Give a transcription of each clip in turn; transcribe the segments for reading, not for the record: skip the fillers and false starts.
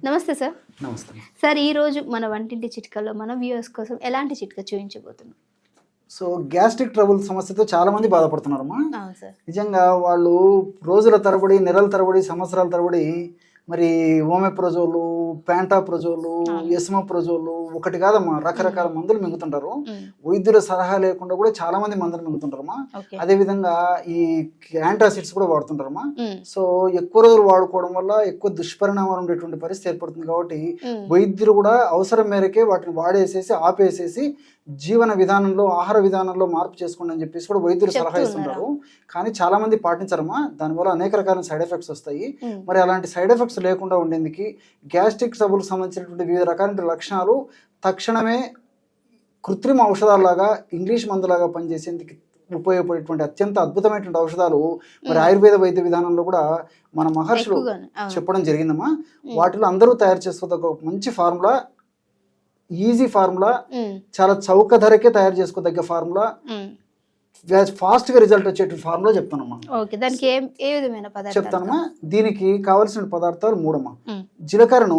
నమస్తే సార్. నమస్తే. సార్, ఈరోజు మన వంటింటి చిట్కాలో మన వ్యూవర్స్ కోసం ఎలాంటి చిట్కా చూపించబోతున్నాం? సో గ్యాస్ట్రిక్ ట్రబుల్ సమస్యతో చాలా మంది బాధపడుతున్నారమ్మా. అవును సార్. నిజంగా వాళ్ళు రోజుల తరబడి, నెలల తరబడి, సంవత్సరాల తరబడి మరి ఓమెప్రజోలు, ప్యాంటాప్రజోలు, ఎస్మోప్రజోలు ఒకటి కాదమ్మా, రకరకాల మందులు మింగుతుంటారు. వైద్యుల సలహా లేకుండా కూడా చాలా మంది మందులు మింగుతుంటారమ్మా. అదే విధంగా ఈ యాంటాసిడ్స్ కూడా వాడుతుంటారమ్మా. సో ఎక్కువ రోజులు వాడుకోవడం వల్ల ఎక్కువ దుష్పరిణామాలు ఉండేటువంటి పరిస్థితి ఏర్పడుతుంది. కాబట్టి వైద్యులు కూడా అవసరం మేరకే వాటిని వాడేసేసి ఆపేసేసి జీవన విధానంలో, ఆహార విధానంలో మార్పు చేసుకోండి అని చెప్పేసి కూడా వైద్యులు సలహా ఇస్తుంటారు. కానీ చాలా మంది పాటించరమ్మా. దానివల్ల అనేక రకాల సైడ్ ఎఫెక్ట్స్ వస్తాయి. మరి అలాంటి సైడ్ ఎఫెక్ట్స్ లేకుండా ఉండేందుకు గ్యాస్ట్రిక్ ట్రబుల్ సంబంధించినటువంటి వివిధ రకాల లక్షణాలు తక్షణమే కృత్రిమ ఔషధాలలాగా, ఇంగ్లీష్ మందులాగా పనిచేసేందుకు ఉపయోగపడేటువంటి అత్యంత అద్భుతమైనటువంటి ఔషధాలు మరి ఆయుర్వేద వైద్య విధానంలో కూడా మన మహర్షులు చెప్పడం జరిగిందమ్మా. వాటిలో అందరూ తయారు చేసుకోదగ్గ ఒక మంచి ఫార్ములా, ఈజీ ఫార్ములా, చాలా చౌక ధరకే తయారు చేసుకోదగ్గ ఫార్ములా, ఫాస్ట్ గా రిజల్ట్ వచ్చేటువంటి ఫార్ములా చెప్తానమ్మా. చెప్తానమ్మా. దీనికి కావలసిన పదార్థాలు మూడమ్మా. జీలకర్రను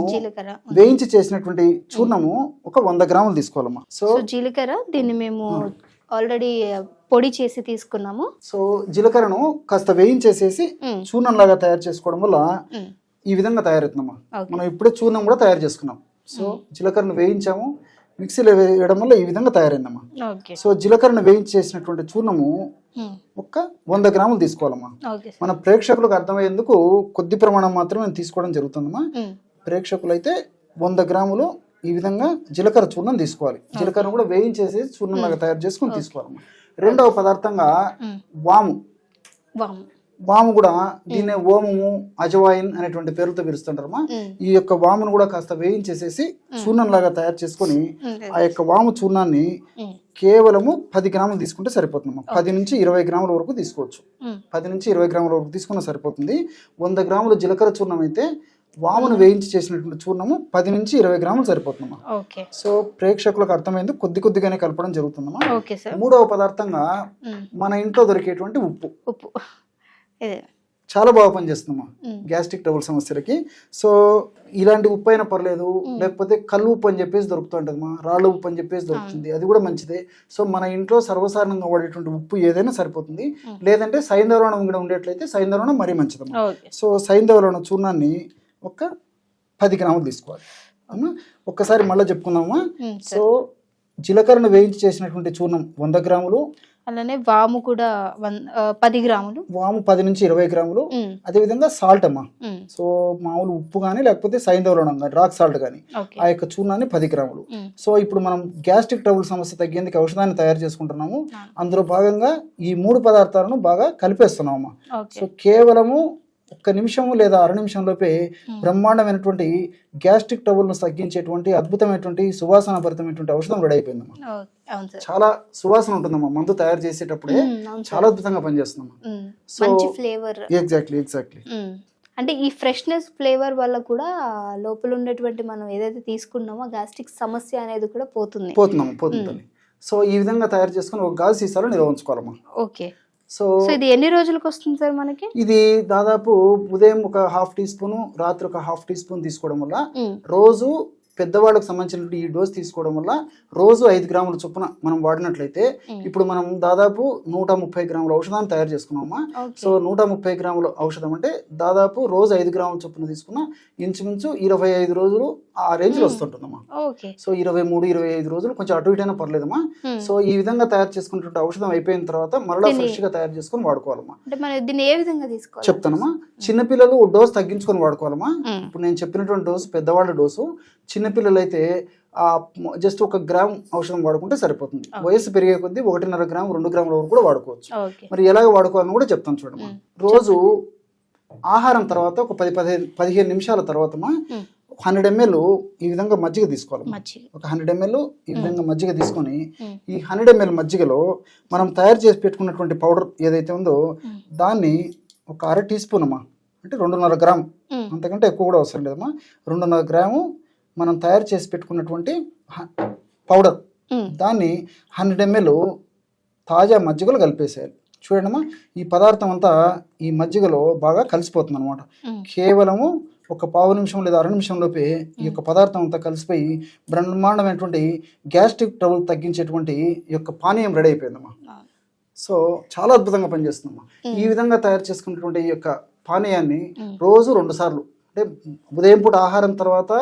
వేయించి చేసినటువంటి చూర్ణము ఒక 100 గ్రాములు తీసుకోవాలమ్మా. సో జీలకర్ర దీన్ని మేము ఆల్రెడీ పొడి చేసి తీసుకున్నాము. సో జీలకర్రను కాస్త వేయించేసేసి చూర్ణం లాగా తయారు చేసుకోవడం వల్ల ఈ విధంగా తయారవుతుందమ్మా. మనం ఇప్పుడే చూర్ణం కూడా తయారు చేసుకున్నాం. సో జీలకర్రను వేయించాము, మిక్సీలో వేయడం వల్ల ఈ విధంగా తయారైందమ్మా. సో జీలకర్రను వేయించి చేసినటువంటి చూర్ణము ఒక 100 గ్రాములు తీసుకోవాలమ్మా. మన ప్రేక్షకులకు అర్థమయ్యేందుకు కొద్ది ప్రమాణం మాత్రం నేను తీసుకోవడం జరుగుతుందమ్మా. ప్రేక్షకులు అయితే 100 గ్రాములు ఈ విధంగా జీలకర్ర చూర్ణం తీసుకోవాలి. జీలకర్ర కూడా వేయించేసి చూర్ణం లాగా తయారు చేసుకుని తీసుకోవాలమ్మా. రెండవ పదార్థంగా వాము. వాము కూడా దీన్నే ఓమము, అజవాయిన్ అనేటువంటి పేరుతో పిలుస్తుంటారమ్మా. ఈ యొక్క వామును కూడా కాస్త వేయించేసేసి చూర్ణం లాగా తయారు చేసుకుని ఆ యొక్క వాము చూర్ణాన్ని కేవలము 10 గ్రాములు తీసుకుంటే సరిపోతుందమ్మా. 10 నుంచి 20 గ్రాముల వరకు తీసుకోవచ్చు. 10 నుంచి 20 గ్రాముల వరకు తీసుకున్నా సరిపోతుంది. 100 గ్రాములు జీలకర్ర చూర్ణం అయితే వామును వేయించి చేసినటువంటి చూర్ణము 10 నుంచి 20 గ్రాములు సరిపోతుందమ్మా. సో ప్రేక్షకులకు అర్థమైంది కొద్ది కొద్దిగానే కలపడం జరుగుతుందమ్మా. మూడవ పదార్థంగా మన ఇంట్లో దొరికేటువంటి ఉప్పు చాలా బాగా పనిచేస్తుందమ్మా గ్యాస్ట్రిక్ ట్రబుల్ సమస్యలకి. సో ఇలాంటి ఉప్పు అయినా పర్లేదు, లేకపోతే కళ్ళు ఉప్పు అని చెప్పేసి దొరుకుతుంటదమ్మా, రాళ్ళ ఉప్పు అని చెప్పేసి దొరుకుతుంది, అది కూడా మంచిదే. సో మన ఇంట్లో సర్వసాధారణంగా వాడేటువంటి ఉప్పు ఏదైనా సరిపోతుంది. లేదంటే సైంధవలవణం కూడా ఉండేట్లయితే సైంధవలవణం మరీ మంచిదమ్మా. సో సైంధవలవణం చూర్ణాన్ని ఒక 10 గ్రాములు తీసుకోవాలి అమ్మా. ఒక్కసారి మళ్ళీ చెప్పుకుందామా. సో జీలకర్రను వేయించి చేసినటువంటి చూర్ణం 100 గ్రాములు, అలానే వాము కూడా 10 గ్రాములు, వాము 10 నుంచి 20 గ్రాములు. అదే విధంగా సాల్ట్ అమ్మా. సో మామూలు ఉప్పు కానీ లేకపోతే సైంధవలవణం కానీ, రాక్ సాల్ట్ కానీ, ఆ యొక్క చూర్ణాన్ని 10 గ్రాములు. సో ఇప్పుడు మనం గ్యాస్ట్రిక్ ట్రబుల్ సమస్య తగ్గేందుకు ఔషధాన్ని తయారు చేసుకుంటున్నాము. అందులో భాగంగా ఈ 3 పదార్థాలను బాగా కలిపేస్తున్నాం అమ్మా. సో కేవలము 1 నిమిషము లేదా అర నిమిషంలోపే బ్రహ్మాండమైనటువంటి గ్యాస్ట్రిక్ ట్రబుల్ను తగ్గించేటువంటి అద్భుతమైనటువంటి సువాసన భరితమైనటువంటి ఔషధం రెడీ అయిపోయిందమ్మా. చాలా సువాసన ఉంటుందమ్మా మందు తయారు చేసేటప్పుడే, చాలా అద్భుతంగా పనిచేస్తుందమ్మా. సో ఎగ్జాక్ట్లీ అంటే ఈ ఫ్రెష్నెస్ ఫ్లేవర్ వల్ల కూడా లోపల ఉన్నటువంటి మనం ఏదైతే తీసుకున్నామో గ్యాస్ట్రిక్ సమస్య అనేది కూడా పోతుందండి. సో ఈ విధంగా తయారు చేసుకుని ఒక గాజు సీసాలో నిల్వ ఉంచుకోవాలమ్మా. ఓకే. సో ఇది ఎన్ని రోజులకు వస్తుంది సార్ మనకి? ఇది దాదాపు ఉదయం ఒక 1/2 టీ స్పూన్, రాత్రి ఒక 1/2 టీ స్పూన్ తీసుకోవడం వల్ల, రోజు పెద్దవాళ్ళకి సంబంధించిన ఈ డోస్ తీసుకోవడం వల్ల రోజు 5 గ్రాముల చొప్పున మనం వాడినట్లయితే, ఇప్పుడు మనం దాదాపు 130 గ్రాముల ఔషధాన్ని తయారు చేసుకున్నామా. సో 130 గ్రాముల ఔషధం అంటే దాదాపు రోజు 5 గ్రాముల చొప్పున తీసుకున్న ఇంచుమించు 25 రోజులు ఆ రేంజ్ లో వస్తుంటుందమ్మా. సో 23-25 రోజులు కొంచెం అటు ఇటైనా పర్లేదమ్మా. సో ఈ విధంగా తయారు చేసుకున్నటువంటి ఔషధం అయిపోయిన తర్వాత మరలా ఫ్రెష్ గా తయారు చేసుకుని వాడుకోవాలమ్మా. చెప్తానమ్మా. చిన్నపిల్లలు డోస్ తగ్గించుకొని వాడుకోవాలమ్మా. ఇప్పుడు నేను చెప్పినటువంటి డోసు పెద్దవాళ్ళ డోసు. చిన్నపిల్లలు అయితే జస్ట్ 1 గ్రామ్ ఔషధం వాడుకుంటే సరిపోతుంది. వయసు పెరిగే కొద్దీ 1.5 గ్రామ్ 2 గ్రాముల వరకు కూడా వాడుకోవచ్చు. మరి ఎలాగ వాడుకోవాలని కూడా చెప్తాను చూడమ్మా. రోజు ఆహారం తర్వాత ఒక 10-15 నిమిషాల తర్వాత 100 ml ఈ విధంగా మజ్జిగ తీసుకోవాలి. ఒక 100 ml ఈ విధంగా మజ్జిగ తీసుకొని ఈ 100 ml మజ్జిగలో మనం తయారు చేసి పెట్టుకున్నటువంటి పౌడర్ ఏదైతే ఉందో దాన్ని ఒక 1/2 టీ స్పూన్ అమ్మా, అంటే 2.5 గ్రామ్, అంతకంటే ఎక్కువ కూడా అవసరం లేదమ్మా. 2.5 గ్రాము మనం తయారు చేసి పెట్టుకున్నటువంటి పౌడర్, దాన్ని 100 ml తాజా మజ్జిగలో కలిపేసేయాలి. చూడండమ్మా, ఈ పదార్థం అంతా ఈ మజ్జిగలో బాగా కలిసిపోతుంది అనమాట. కేవలము ఒక పావు నిమిషం లేదా అర నిమిషంలోపే ఈ యొక్క పదార్థం అంతా కలిసిపోయి బ్రహ్మాండమైనటువంటి గ్యాస్ట్రిక్ ట్రబుల్ తగ్గించేటువంటి ఈ యొక్క పానీయం రెడీ అయిపోయిందమ్మా. సో చాలా అద్భుతంగా పనిచేస్తుందమ్మా. ఈ విధంగా తయారు చేసుకున్నటువంటి ఈ యొక్క పానీయాన్ని రోజు 2 సార్లు, అంటే ఉదయం పూట ఆహారం తర్వాత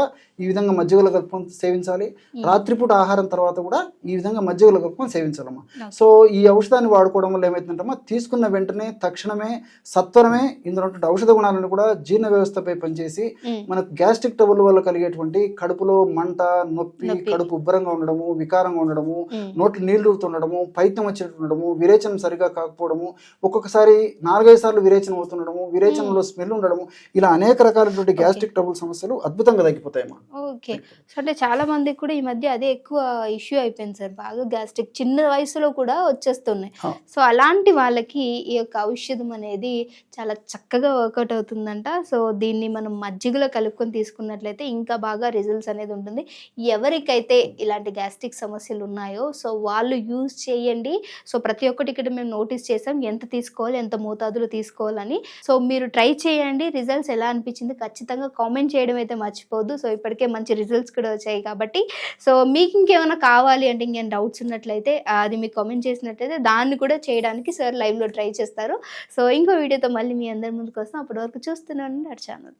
ఈ విధంగా మజ్జిగలో కలుపుకొని సేవించాలి, రాత్రిపూట ఆహారం తర్వాత కూడా ఈ విధంగా మజ్జిగలో కలుపుకొని సేవించాలమ్మా. సో ఈ ఔషధాన్ని వాడుకోవడం వల్ల ఏమవుతుందంటమ్మా, తీసుకున్న వెంటనే తక్షణమే సత్వరమే ఇందులో ఉన్నటువంటి ఔషధ గుణాలను కూడా జీర్ణ వ్యవస్థపై పనిచేసి మనకు గ్యాస్ట్రిక్ ట్రబుల్ వల్ల కలిగేటువంటి కడుపులో మంట, నొప్పి, కడుపు ఉబ్బరంగా ఉండడము, వికారంగా ఉండడము, నోట్లు నీళ్లు ఊరుతుండడము, పైత్యం వచ్చేటట్టు ఉండడము, విరేచనం సరిగా కాకపోవడము, ఒక్కొక్కసారి 4-5 సార్లు విరేచనం అవుతుండడము, విరేచనంలో స్మెల్ ఉండడము, ఇలా అనేక రకాలైనటువంటి గ్యాస్ట్రిక్ ట్రబుల్ సమస్యలు అద్భుతంగా తగ్గిపోతాయమ్మా. ఓకే. సో అంటే చాలా మందికి కూడా ఈ మధ్య అదే ఎక్కువ ఇష్యూ అయిపోయింది సార్, బాగా గ్యాస్ట్రిక్ చిన్న వయసులో కూడా వచ్చేస్తున్నాయి. సో అలాంటి వాళ్ళకి ఈ యొక్క ఔషధం అనేది చాలా చక్కగా వర్కౌట్ అవుతుందంట. సో దీన్ని మనం మజ్జిగలో కలుపుకొని తీసుకున్నట్లయితే ఇంకా బాగా రిజల్ట్స్ అనేది ఉంటుంది. ఎవరికైతే ఇలాంటి గ్యాస్ట్రిక్ సమస్యలు ఉన్నాయో సో వాళ్ళు యూజ్ చేయండి. సో ప్రతి ఒక్కటి ఇక్కడ మేము నోటీస్ చేసాం, ఎంత తీసుకోవాలి, ఎంత మోతాదులో తీసుకోవాలని. సో మీరు ట్రై చేయండి, రిజల్ట్స్ ఎలా అనిపించింది ఖచ్చితంగా కామెంట్ చేయడం అయితే మర్చిపోవద్దు. సో ఇప్పటికే మంచి రిజల్ట్స్ కూడా వచ్చాయి కాబట్టి, సో మీకు ఇంకేమైనా కావాలి అంటే, ఇంకేమైనా డౌట్స్ ఉన్నట్లయితే అది మీకు కామెంట్ చేసినట్లయితే దాన్ని కూడా చేయడానికి సార్ లైవ్లో ట్రై చేస్తారు. సో ఇంకో వీడియోతో మళ్ళీ మీ అందరి ముందుకు వస్తాం. అప్పటి వరకు చూస్తున్నాను నా ఛానల్.